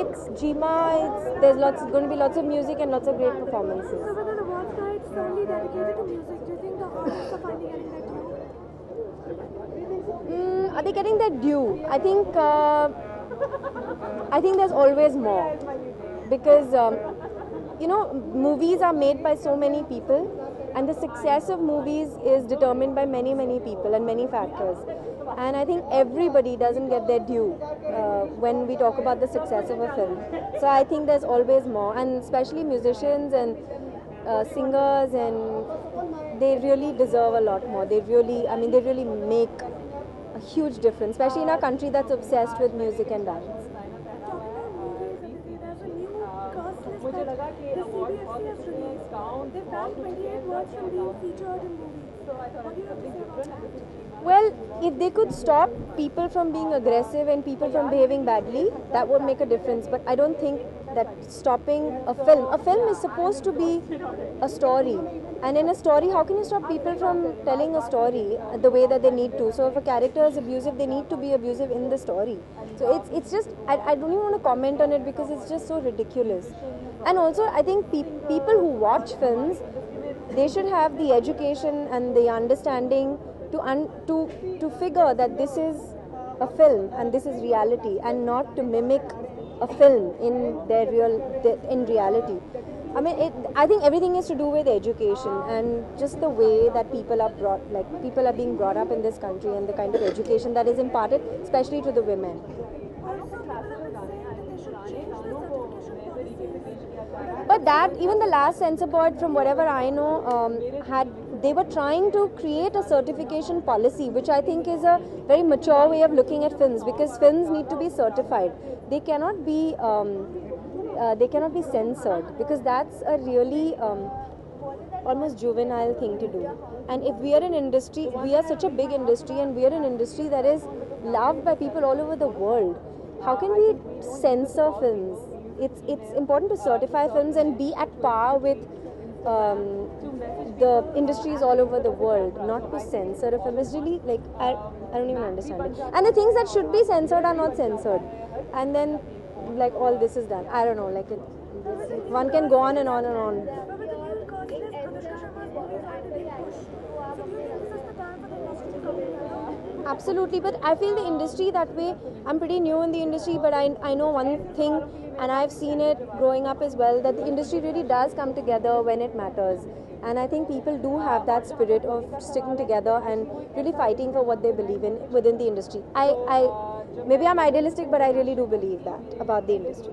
it's Jima. There's going to be lots of music and lots of great performances. So with an awards night solely dedicated to music, do you think the artists are finally getting their due? Are they getting their due? I think there's always more, because movies are made by so many people, and the success of movies is determined by many people and many factors. And I think everybody doesn't get their due when we talk about the success of a film. So I think there's always more, and especially musicians and singers, and they really deserve a lot more. They really make a huge difference, especially in our country that's obsessed with music and dance. Talking about movies, there's a new cast list that the CBFC has released. They've banned 28 words from being featured in movies. What do you have to say about that? Well, if they could stop people from being aggressive and people from behaving badly, that would make a difference. But I don't think that stopping a film is supposed to be a story. And in a story, how can you stop people from telling a story the way that they need to? So if a character is abusive, they need to be abusive in the story. So it's just, I don't even want to comment on it because it's just so ridiculous. And also, I think people who watch films, they should have the education and the understanding to figure that this is a film and this is reality, and not to mimic a film in reality. I think everything is to do with education and just the way that people are being brought up in this country, and the kind of education that is imparted, especially to the women. Also, people have been saying that they should change the certification policies. But that, even the last censor board, from whatever I know, they were trying to create a certification policy, which I think is a very mature way of looking at films, because films need to be certified. They cannot be censored, because that's a really almost juvenile thing to do. And if we are an industry, we are such a big industry, and we are an industry that is loved by people all over the world. How can we censor films? It's important to certify films and be at par with the industries all over the world, not to censor a film. It's really I don't even understand it. And the things that should be censored are not censored, and then all this is done. I don't know. One can go on and on and on. But with the new cast list, Anushka Sharma's movies are being pushed. So do you think this is the time for the industry to come together? Absolutely, but I feel the industry that way. I'm pretty new in the industry, but I know one thing, and I've seen it growing up as well, that the industry really does come together when it matters. And I think people do have that spirit of sticking together and really fighting for what they believe in within the industry. Maybe I'm idealistic, but I really do believe that about the industry.